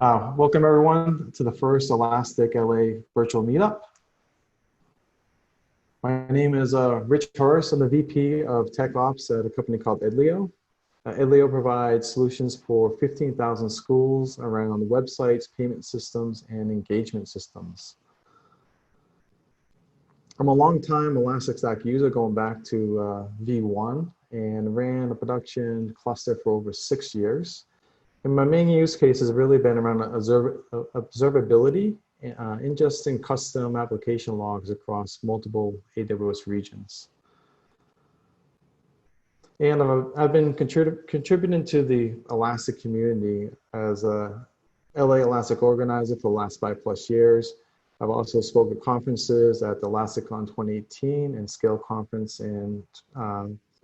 Welcome everyone to the first Elastic LA virtual meetup. My name is Rich Horace. I'm the VP of Tech Ops at a company called Edlio. Edlio provides solutions for 15,000 schools around websites, payment systems, and engagement systems. I'm a long-time Elasticsearch user going back to V1 and ran a production cluster for over 6 years. And my main use case has really been around observability, ingesting custom application logs across multiple AWS regions. And I've been contributing to the Elastic community as a LA Elastic organizer for the last 5+ years. I've also spoken at conferences at the ElasticCon 2018 and Scale Conference and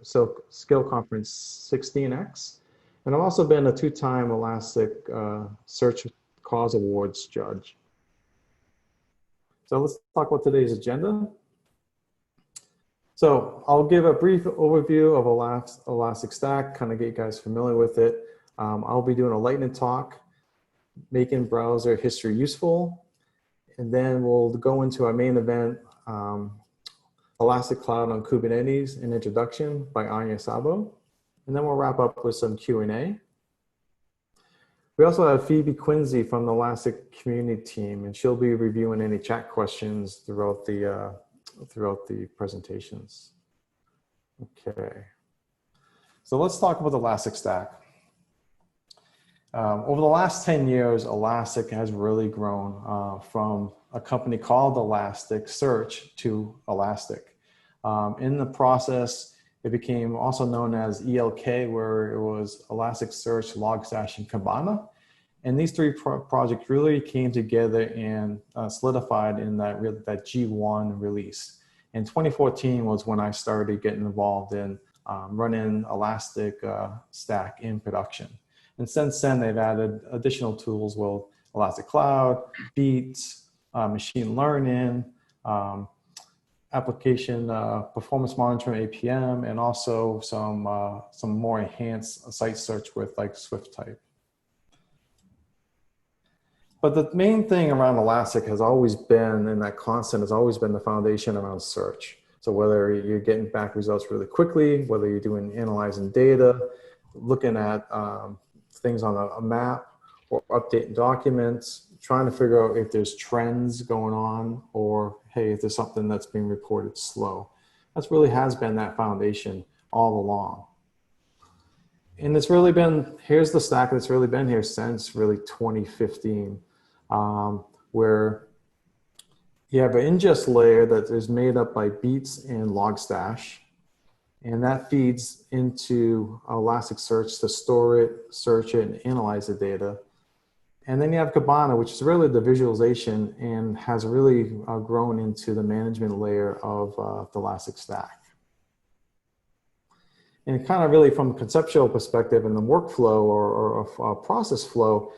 Scale Conference 16X. And I've also been a 2-time Elasticsearch Cause Awards judge. So let's talk about today's agenda. So I'll give a brief overview of Elastic Stack, kind of get you guys familiar with it. I'll be doing a lightning talk, making browser history useful. And then we'll go into our main event, Elastic Cloud on Kubernetes, an introduction by Anya Sabo. And then we'll wrap up with some Q&A. We also have Phoebe Quincy from the Elastic community team, and she'll be reviewing any chat questions throughout the presentations. Okay. So let's talk about Elastic Stack. Over the last 10 years, Elastic has really grown from a company called Elasticsearch to Elastic. In the process, it became also known as ELK, where it was Elasticsearch, Logstash, and Kibana. And these three projects really came together and solidified in that G1 release. And 2014 was when I started getting involved in running Elastic Stack in production. And since then, they've added additional tools, well, Elastic Cloud, Beats, machine learning, application performance monitoring APM, and also some more enhanced site search with like Swift type. But the main thing around Elastic has always been, and that constant has always been the foundation around search. So whether you're getting back results really quickly, whether you're doing analyzing data, looking at things on a map, or updating documents, trying to figure out if there's trends going on, or hey, if there's something that's being reported slow. That's really has been that foundation all along. And it's really been, here's the stack that's really been here since really 2015, where you have an ingest layer that is made up by Beats and Logstash. And that feeds into Elasticsearch to store it, search it, and analyze the data. And then you have Kibana, which is really the visualization and has really grown into the management layer of the Elastic Stack. And kind of really from a conceptual perspective in the workflow or process flow,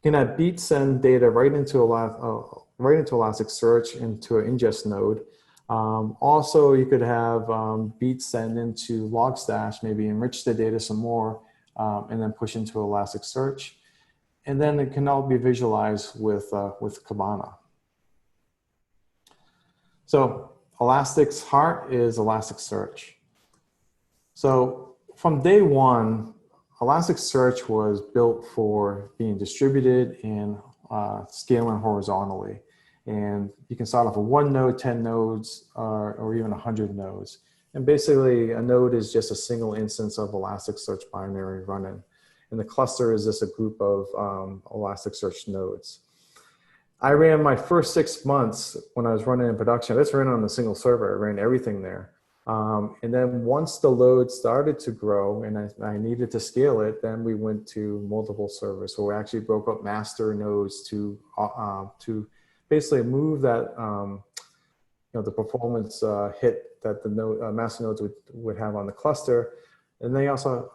you can have Beats send data right into Elasticsearch into an ingest node. Also, you could have Beats send into Logstash, maybe enrich the data some more, and then push into Elasticsearch. And then it can all be visualized with Kibana. So Elastic's heart is Elasticsearch. So from day one, Elasticsearch was built for being distributed and scaling horizontally. And you can start off with 1 node, 10 nodes, or even 100 nodes. And basically, a node is just a single instance of Elasticsearch binary running. And the cluster is just a group of Elasticsearch nodes. I ran my first 6 months when I was running in production. I just ran on a single server. I ran everything there. And then once the load started to grow and I needed to scale it, then we went to multiple servers. So we actually broke up master nodes to basically move that the performance hit that the master nodes would have on the cluster. And they also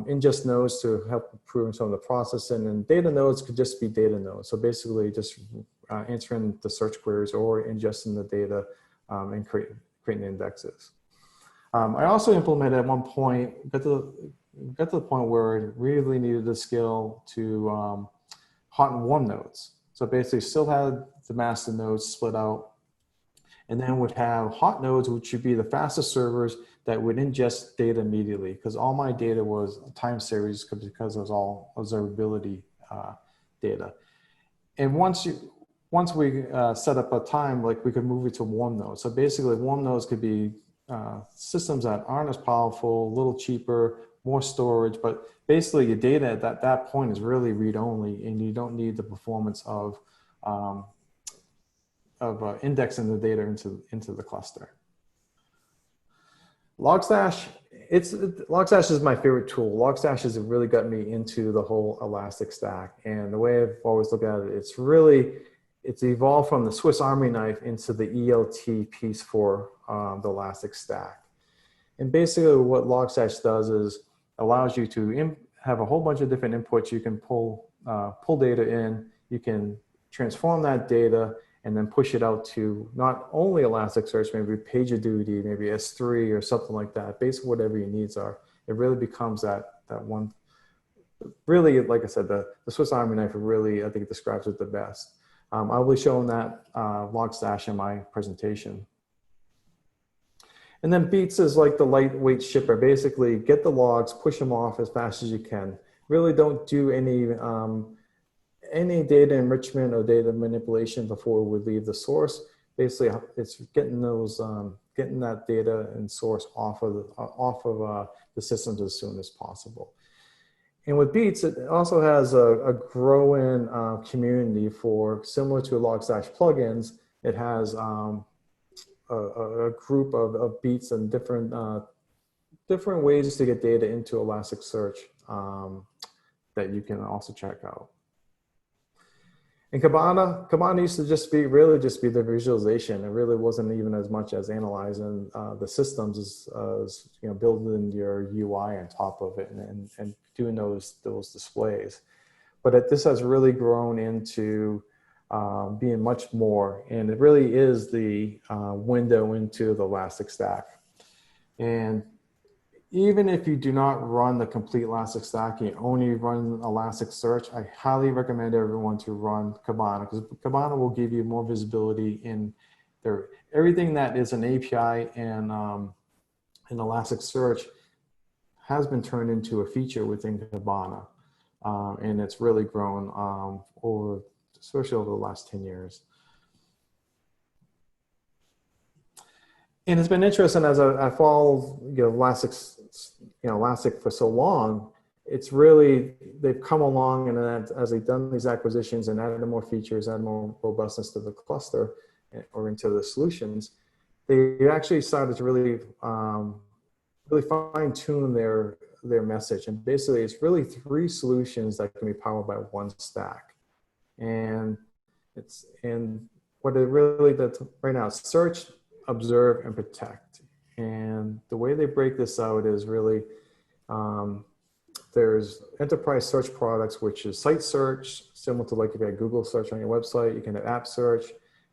ingest nodes to help improve some of the processing, and data nodes could just be data nodes. So basically just answering the search queries or ingesting the data and creating indexes. I also implemented at one point, got to the point where it really needed to scale to hot and warm nodes. So basically still had the master nodes split out, and then would have hot nodes, which would be the fastest servers that would ingest data immediately, because all my data was time series because it was all observability data. And once we set up a time, like we could move it to warm nodes. So basically warm nodes could be systems that aren't as powerful, a little cheaper, more storage, but basically your data at that point is really read-only, and you don't need the performance of indexing the data into the cluster. Logstash, Logstash is my favorite tool. Logstash has really got me into the whole Elastic stack, and the way I've always looked at it, it's evolved from the Swiss Army knife into the ELT piece for the Elastic stack. And basically what Logstash does is allows you to have a whole bunch of different inputs. You can pull data in, you can transform that data, and then push it out to not only Elasticsearch, maybe PagerDuty, maybe S3 or something like that, based on whatever your needs are. It really becomes that one, really, like I said, the Swiss Army knife really, I think, describes it the best. I'll be showing that Logstash in my presentation. And then Beats is like the lightweight shipper. Basically, get the logs, push them off as fast as you can. Really don't do any data enrichment or data manipulation before we leave the source. Basically, it's getting those getting that data and source off of the systems as soon as possible. And with Beats, it also has a growing community for, similar to Logstash plugins. It has a group of Beats and different ways to get data into Elasticsearch that you can also check out. And Kibana used to just be the visualization. It really wasn't even as much as analyzing the systems as building your UI on top of it and doing those displays. But this has really grown into being much more, and it really is the window into the Elastic stack. And even if you do not run the complete Elastic stack, you only run Elasticsearch, I highly recommend everyone to run Kibana, because Kibana will give you more visibility in everything that is an API in Elasticsearch has been turned into a feature within Kibana. And it's really grown especially over the last 10 years. And it's been interesting as I follow Elastic for so long. It's really, they've come along, and as they've done these acquisitions and added more features, added more robustness to the cluster or into the solutions, they actually started to really fine tune their message. And basically, it's really 3 solutions that can be powered by one stack. And what it really does right now is search, observe, and protect. And the way they break this out is really, there's enterprise search products, which is site search, similar to like if you had Google search on your website, you can have app search.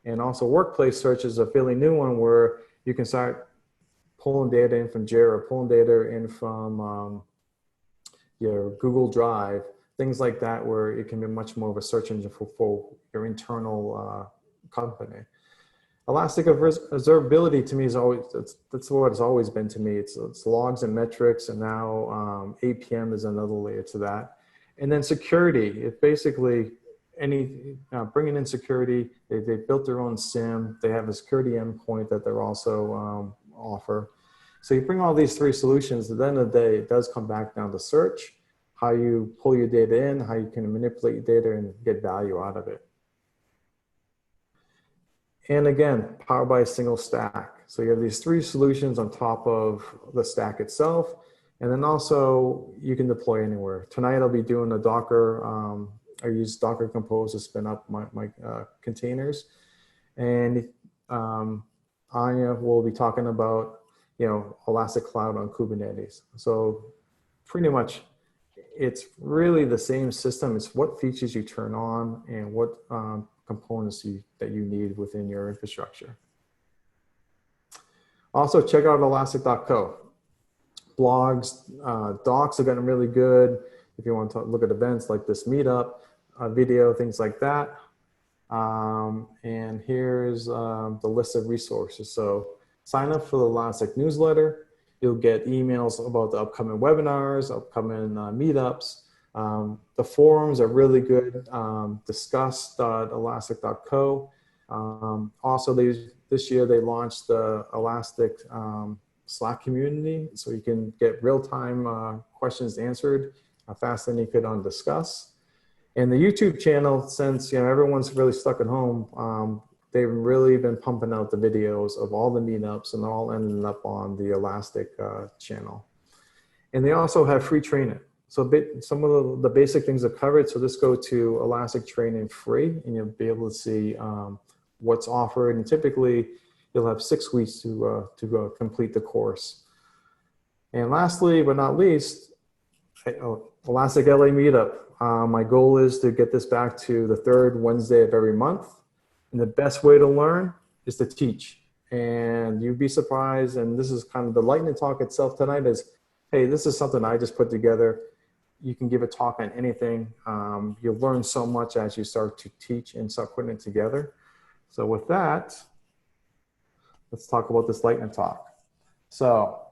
And also workplace search is a fairly new one where you can start pulling data in from Jira, pulling data in from your Google Drive, things like that, where it can be much more of a search engine for your internal company. Elastic observability to me is always, that's what it's always been to me. It's logs and metrics, and now APM is another layer to that. And then security, it's basically bringing in security. They built their own SIEM. They have a security endpoint that they're also offer. So you bring all these 3 solutions, at the end of the day, it does come back down to search, how you pull your data in, how you can manipulate your data and get value out of it. And again, powered by a single stack. So you have these 3 solutions on top of the stack itself. And then also you can deploy anywhere. Tonight I'll be doing a Docker, I use Docker Compose to spin up my containers. And Anya will be talking about, Elastic Cloud on Kubernetes. So pretty much it's really the same system. It's what features you turn on and what components that you need within your infrastructure. Also, check out elastic.co. Blogs, docs have gotten really good. If you want to look at events like this meetup, video, things like that. And here's the list of resources. So sign up for the Elastic newsletter. You'll get emails about the upcoming webinars, upcoming meetups. The forums are really good. Discuss.elastic.co. Also, this year they launched the Elastic Slack community, so you can get real-time questions answered faster than you could on Discuss. And the YouTube channel, since everyone's really stuck at home, they've really been pumping out the videos of all the meetups, and all ending up on the Elastic channel. And they also have free training. So some of the basic things are covered. So just go to Elastic Training Free, and you'll be able to see what's offered. And typically, you'll have 6 weeks to go complete the course. And lastly, but not least, Elastic LA Meetup. My goal is to get this back to the 3rd Wednesday of every month. And the best way to learn is to teach. And you'd be surprised, and this is kind of the lightning talk itself tonight is, hey, this is something I just put together. You can give a talk on anything. You'll learn so much as you start to teach and start putting it together. So with that, let's talk about this lightning talk. So,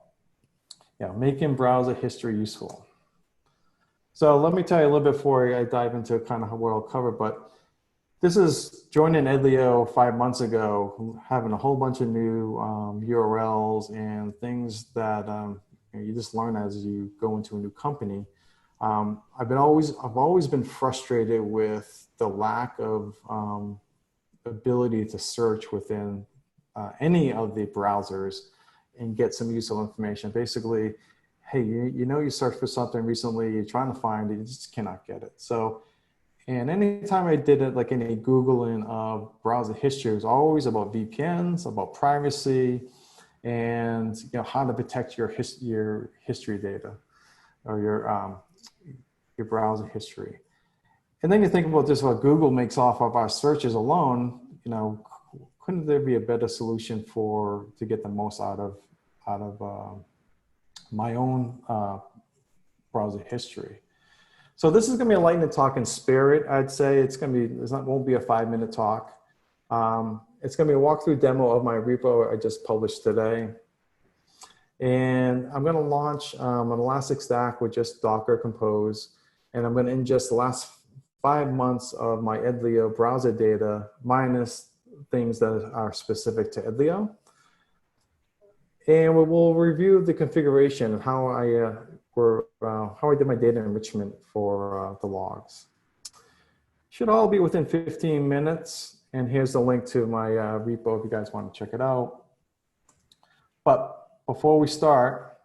making browser history useful. So let me tell you a little bit before I dive into kind of what I'll cover, but this is joining Edlio 5 months ago, having a whole bunch of new URLs and things that you just learn as you go into a new company. I've always been frustrated with the lack of ability to search within any of the browsers and get some useful information. Basically, hey, you searched for something recently, you're trying to find it, you just cannot get it. So, and anytime I did it, like any Googling of browser history, it was always about VPNs, about privacy, and how to protect your history data or your browser history. And then you think about just what Google makes off of our searches alone. Couldn't there be a better solution to get the most out of my own browser history? So this is going to be a lightning talk in spirit. I'd say won't be a 5-minute talk. It's going to be a walkthrough demo of my repo I just published today. And I'm going to launch an Elastic Stack with just Docker Compose. And I'm going to ingest the last 5 months of my Edlio browser data minus things that are specific to Edlio. And we'll review the configuration and how I did my data enrichment for the logs. Should all be within 15 minutes. And here's the link to my repo if you guys want to check it out. But before we start,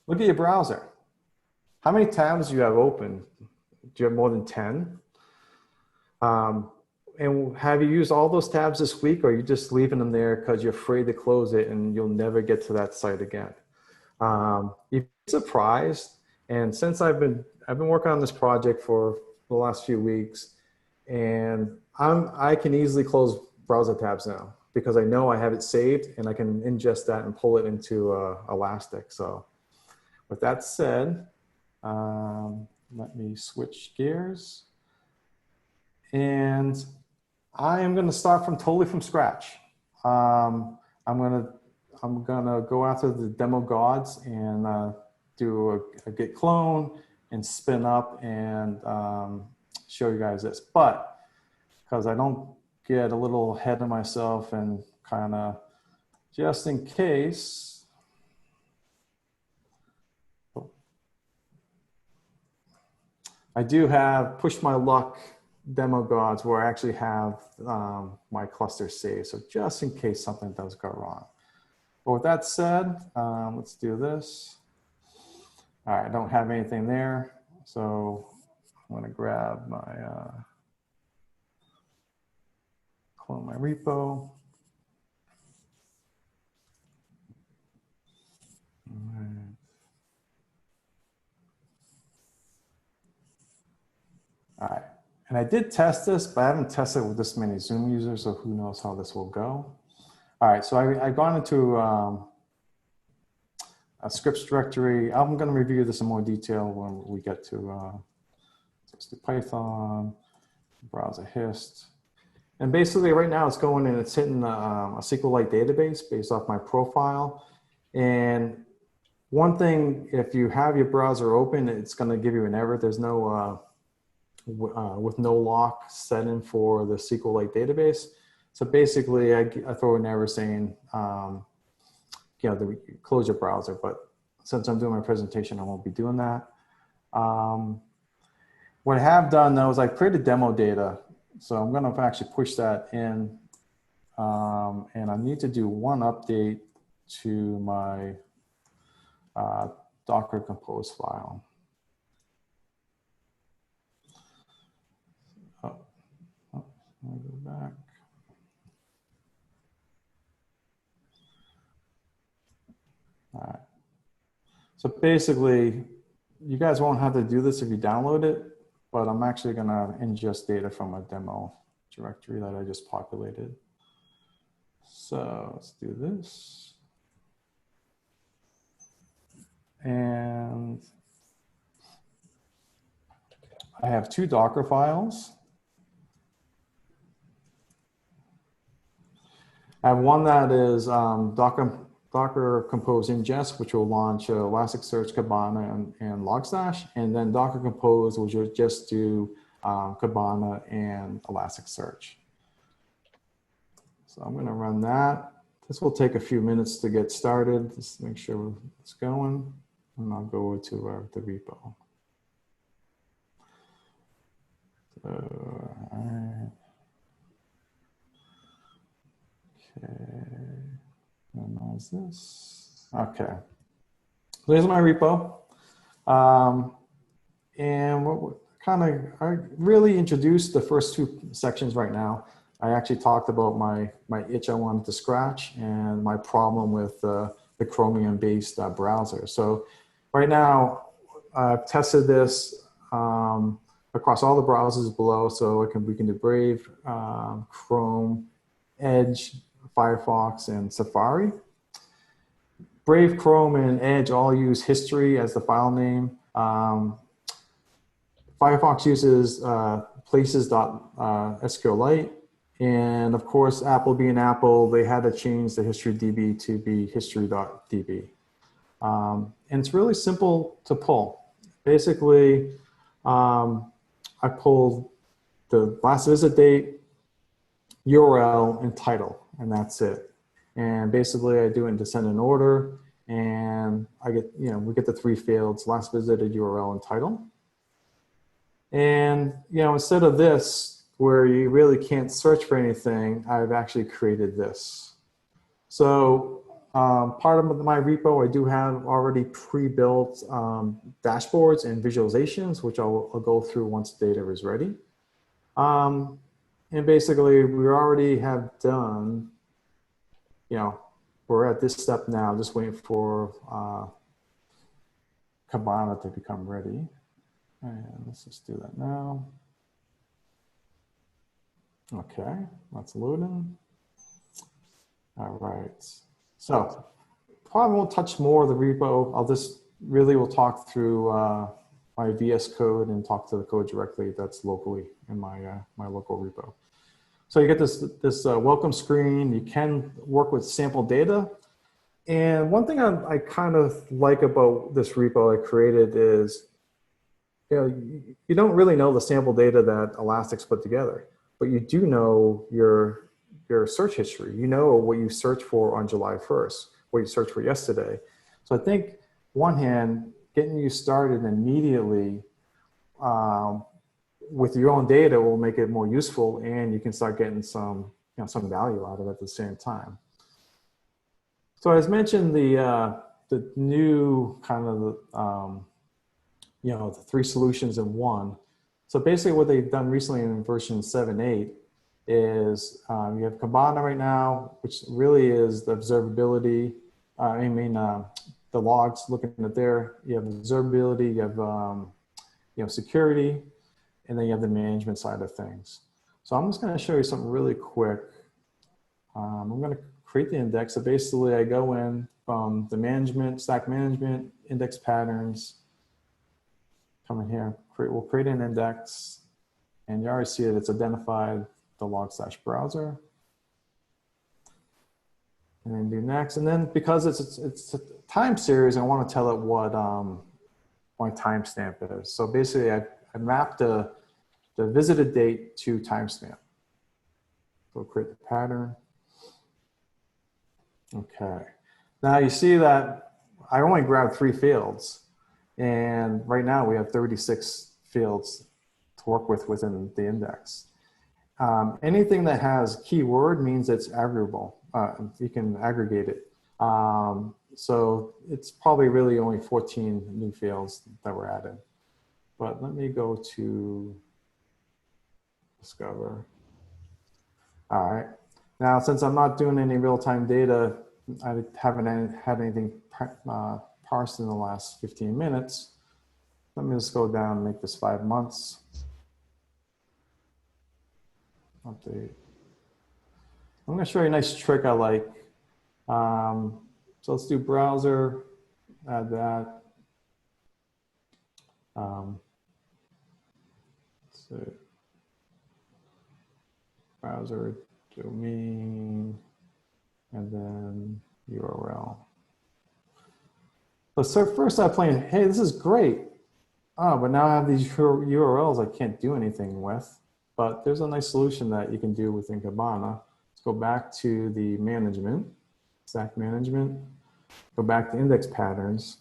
look at your browser. How many tabs do you have open? Do you have more than 10? And have you used all those tabs this week, or are you just leaving them there because you're afraid to close it and you'll never get to that site again? You'd be surprised. And since I've been working on this project for the last few weeks, and I can easily close browser tabs now because I know I have it saved and I can ingest that and pull it into Elastic. So with that said, let me switch gears. And I am going to start totally from scratch. I'm gonna go after the demo gods and do a git clone and spin up and show you guys this. But because I don't get a little ahead of myself and kind of just in case. I do have push my luck demo gods where I actually have my cluster saved. So just in case something does go wrong. But with that said, let's do this. All right, I don't have anything there. So I'm gonna grab my, clone my repo. All right. All right. And I did test this, but I haven't tested it with this many Zoom users, so who knows how this will go. All right, so I've gone into a scripts directory. I'm going to review this in more detail when we get to Python. browser hist. And basically right now it's going and it's hitting a SQLite database based off my profile. And one thing, if you have your browser open, it's going to give you an error. There's no, with no lock set in for the SQLite database. So basically I throw an error saying, you know, close your browser. But since I'm doing my presentation, I won't be doing that. What I have done though is I created demo data. So I'm going to actually push that in. And I need to do one update to my Docker Compose file. Oh, I'll go back. All right. So basically, you guys won't have to do this if you download it, but I'm actually going to ingest data from a demo directory that I just populated. So let's do this. And I have two Docker files. I have one that is Docker Compose ingest, which will launch Elasticsearch, Kibana, and Logstash. And then Docker Compose, which will just do Kibana and Elasticsearch. So I'm going to run that. This will take a few minutes to get started. Just make sure it's going. And I'll go to the repo. So, all right. Okay. Minimize this. Okay. So here's my repo. And what I really introduced the first two sections right now. I actually talked about my itch I wanted to scratch and my problem with the Chromium-based browser. So right now, I've tested this across all the browsers below. So we can do Brave, Chrome, Edge, Firefox, and Safari. Brave, Chrome, and Edge all use history as the file name. Firefox uses places.sqlite. And of course, Apple being Apple, they had to change the history DB to be history.db. And it's really simple to pull. Basically, I pulled the last visit date, URL, and title, and that's it. And basically, I do it in descending order, and I get, we get the three fields: last visited, URL, and title. And instead of this, where you really can't search for anything, I've actually created this. So part of my repo, I do have already pre-built dashboards and visualizations, which I'll go through once data is ready. And basically, we already have done, we're at this step now, just waiting for Kibana to become ready. And let's just do that now. Okay, that's loading. All right. So probably won't touch more of the repo. I'll just we'll talk through my VS Code and talk to the code directly that's locally in my my local repo. So you get this welcome screen. You can work with sample data. And one thing I kind of like about this repo I created is, you don't really know the sample data that Elastic's put together, but you do know your search history. You know what you searched for on July 1st, what you searched for yesterday. So I think, one hand, getting you started immediately with your own data will make it more useful, and you can start getting some value out of it at the same time. So as mentioned, the new kind of the three solutions in one. So basically what they've done recently in version 7.8 is you have Kibana right now, which really is the observability. The logs, looking at there. You have observability, you have security, and then you have the management side of things. So I'm just going to show you something really quick. I'm going to create the index. So basically I go in from the management, stack management, index patterns, come in here, we'll create an index. And you already see that it's identified the log/browser. And then do next. And then because it's a time series, I want to tell it what my timestamp is. So basically, I mapped the visited date to timestamp. So create the pattern. Okay. Now you see that I only grabbed 3 fields. And right now we have 36 fields to work with within the index. Anything that has keyword means it's aggregable. You can aggregate it. So it's probably really only 14 new fields that were added. But let me go to Discover. All right. Now, since I'm not doing any real-time data, I haven't had anything parsed in the last 15 minutes. Let me just go down and make this 5 months. Update. I'm going to show you a nice trick I like. So let's do browser, add that. So browser domain, and then URL. So first I'm playing, hey, this is great. Oh, but now I have these URLs I can't do anything with. But there's a nice solution that you can do within Kibana. Let's go back to the management, stack management, go back to index patterns.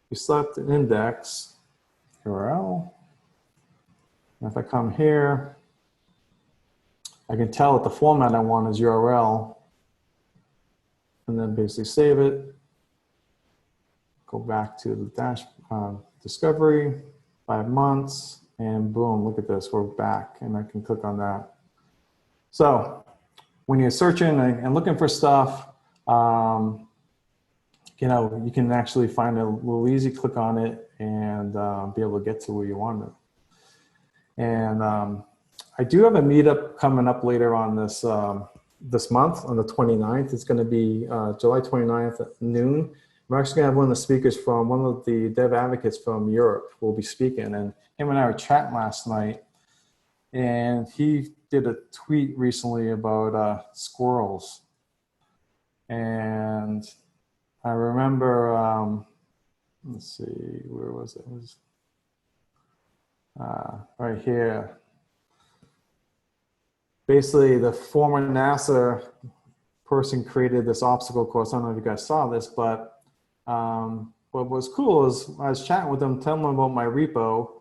You select an index, URL. And if I come here, I can tell that the format I want is URL, and then basically save it. Go back to the dash discovery, 5 months, and boom, look at this, we're back, and I can click on that. So when you're searching and looking for stuff, you know, you can actually find a little easy, click on it, and be able to get to where you want it. And I do have a meetup coming up later on this this month on the 29th. It's going to be July 29th at noon. We're actually going to have one of the speakers from one of the dev advocates from Europe who will be speaking. And him and I were chatting last night, and he did a tweet recently about squirrels. And I remember, let's see, where was it? It was right here. Basically, the former NASA person created this obstacle course. I don't know if you guys saw this, but what was cool is I was chatting with them, telling them about my repo,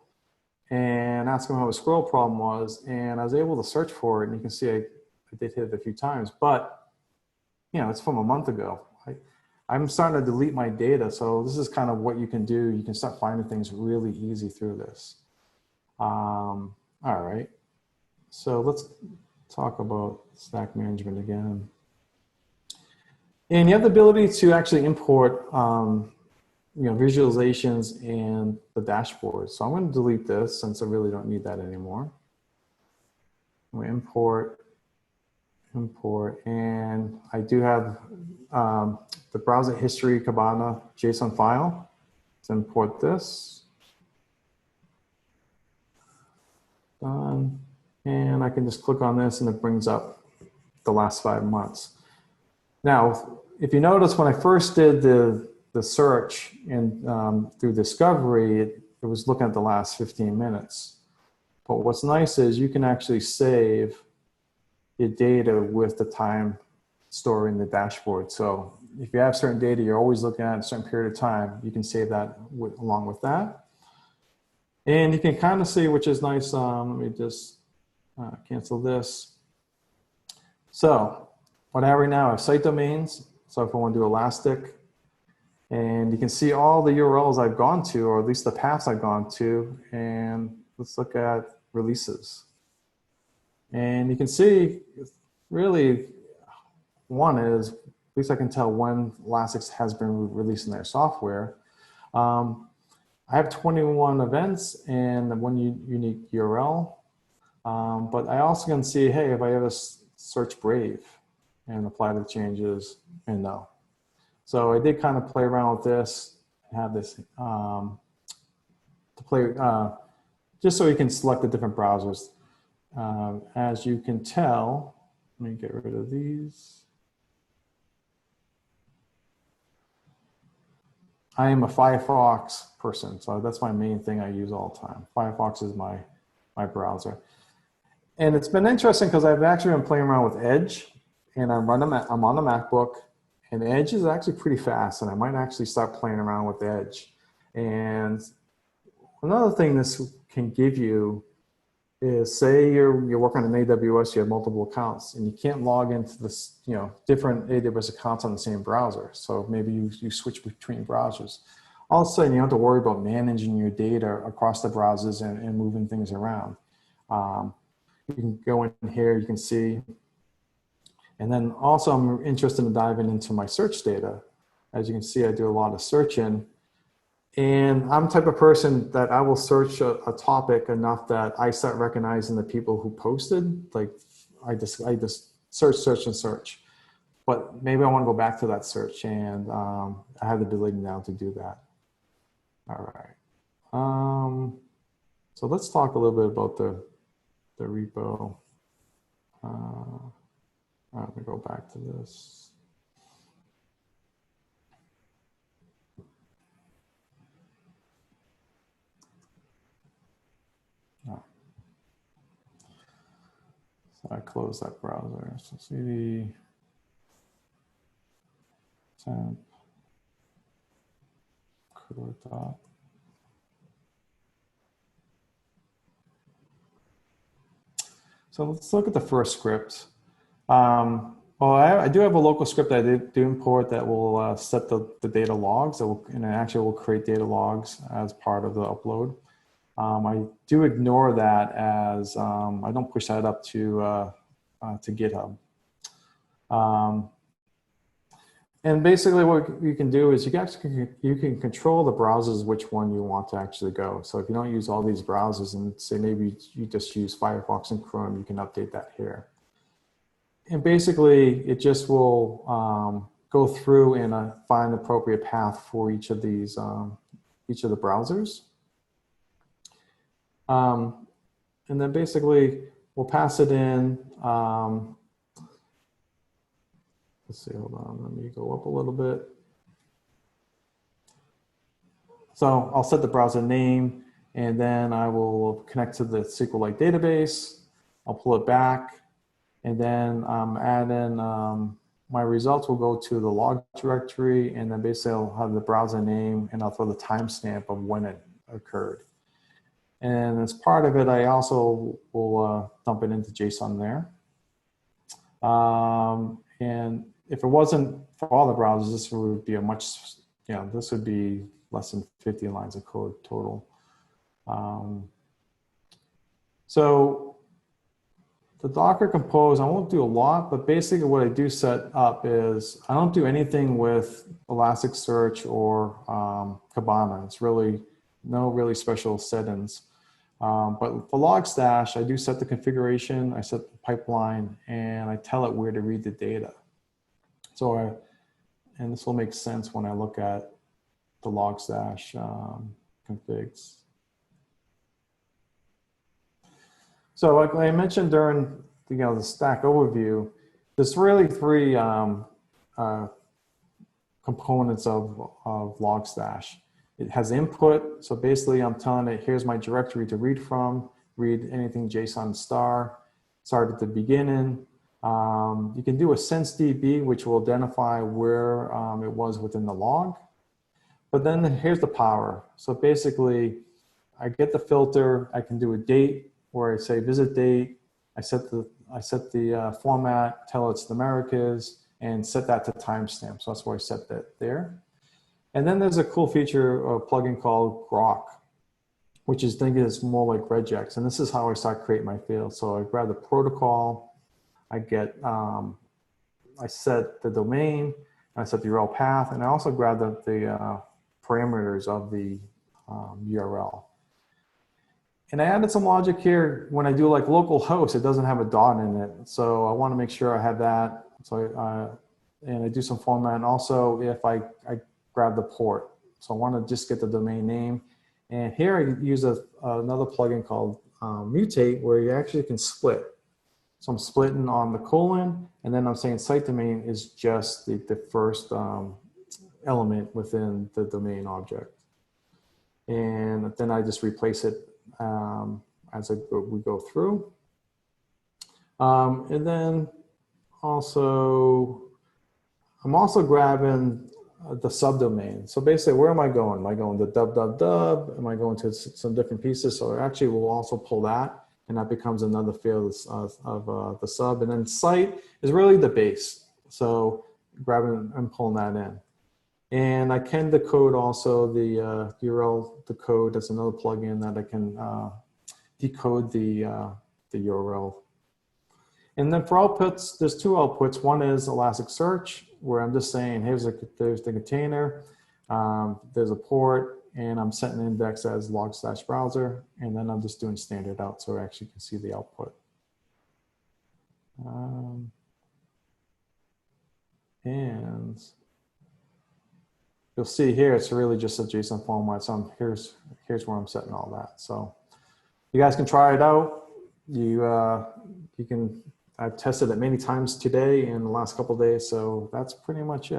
and asking them how a scroll problem was, and I was able to search for it, and you can see I did hit it a few times, but you know, it's from a month ago. I'm starting to delete my data, so this is kind of what you can do. You can start finding things really easy through this. All right, so let's talk about stack management again. And you have the ability to actually import you know, visualizations and the dashboard. So I'm going to delete this since I really don't need that anymore. We import, and I do have the browser history Kibana JSON file. Let's import this. Done. And I can just click on this and it brings up the last 5 months. Now, if you notice, when I first did the search and through Discovery, it was looking at the last 15 minutes. But what's nice is you can actually save your data with the time stored in the dashboard. So if you have certain data you're always looking at a certain period of time, you can save that along with that. And you can kind of see, which is nice. Let me just cancel this. So what I have right now, I have site domains. So if I want to do Elastic, and you can see all the URLs I've gone to, or at least the paths I've gone to, and let's look at releases. And you can see, really, one is, at least I can tell when Elastic has been releasing their software. I have 21 events and one unique URL, but I also can see, hey, if I ever search Brave and apply the changes, and no. So I did kind of play around with this, have this to play just so you can select the different browsers. As you can tell, let me get rid of these. I am a Firefox person, so that's my main thing I use all the time. Firefox is my browser. And it's been interesting because I've actually been playing around with Edge, and I'm on the MacBook, and Edge is actually pretty fast, and I might actually start playing around with Edge. And another thing this can give you is, say you're working on AWS, you have multiple accounts, and you can't log into this, different AWS accounts on the same browser. So maybe you switch between browsers. All of a sudden, you don't have to worry about managing your data across the browsers and moving things around. You can go in here, you can see. And then also I'm interested in diving into my search data. As you can see, I do a lot of searching. And I'm the type of person that I will search a topic enough that I start recognizing the people who posted. Like I just search. But maybe I want to go back to that search, and I have the ability now to do that. All right. So let's talk a little bit about the repo. I'm gonna go back to this. Oh. So I close that browser. So cd temp code dot. So let's look at the first script. Well, I do have a local script that I do import that will set the data logs, and it actually will create data logs as part of the upload. I do ignore that as I don't push that up to GitHub. And basically what you can do is you can control the browsers which one you want to actually go. So if you don't use all these browsers and say maybe you just use Firefox and Chrome, you can update that here. And basically it just will go through and find the appropriate path for each of these, each of the browsers. And then basically we'll pass it in. Let's see, hold on, let me go up a little bit. So I'll set the browser name, and then I will connect to the SQLite database. I'll pull it back, and then add in my results will go to the log directory, and then basically I'll have the browser name, and I'll throw the timestamp of when it occurred. And as part of it, I also will dump it into JSON there. And if it wasn't for all the browsers, this would be a much, this would be less than 50 lines of code total. So the Docker Compose, I won't do a lot, but basically what I do set up is I don't do anything with Elasticsearch or Kibana. It's really no really special settings. But for Logstash, I do set the configuration, I set the pipeline, and I tell it where to read the data. So and this will make sense when I look at the Logstash configs. So like I mentioned during the stack overview, there's really three components of Logstash. It has input, so basically I'm telling it, here's my directory to read from, read anything JSON star, start at the beginning. You can do a sense-db, which will identify where it was within the log. But then here's the power. So basically, I get the filter, I can do a date, where I say visit date, I set the format, tell it's the Americas, and set that to timestamp. So that's why I set that there. And then there's a cool feature of plugin called Grok, which is thinking it's more like regex. And this is how I start creating my fields. So I grab the protocol, I set the domain, I set the URL path, and I also grab the parameters of the URL. And I added some logic here. When I do like local host, it doesn't have a dot in it. So I want to make sure I have that. So and I do some format. And also if I grab the port. So I want to just get the domain name. And here I use another plugin called Mutate, where you actually can split. So I'm splitting on the colon, and then I'm saying site domain is just the first element within the domain object. And then I just replace it as we go through. And then also, I'm also grabbing the subdomain. So basically, where am I going? Am I going to www? Am I going to some different pieces? So actually, we'll also pull that, and that becomes another field of the sub. And then site is really the base. So grabbing and pulling that in. And I can decode also the URL decode. That's another plugin that I can decode the URL. And then for outputs, there's two outputs. One is Elasticsearch, where I'm just saying, hey, there's the container, there's a port, and I'm setting the index as log/browser, and then I'm just doing standard out so I actually can see the output. And you'll see here, it's really just a JSON format. So here's where I'm setting all that. So you guys can try it out. You can. I've tested it many times today in the last couple of days, so that's pretty much it.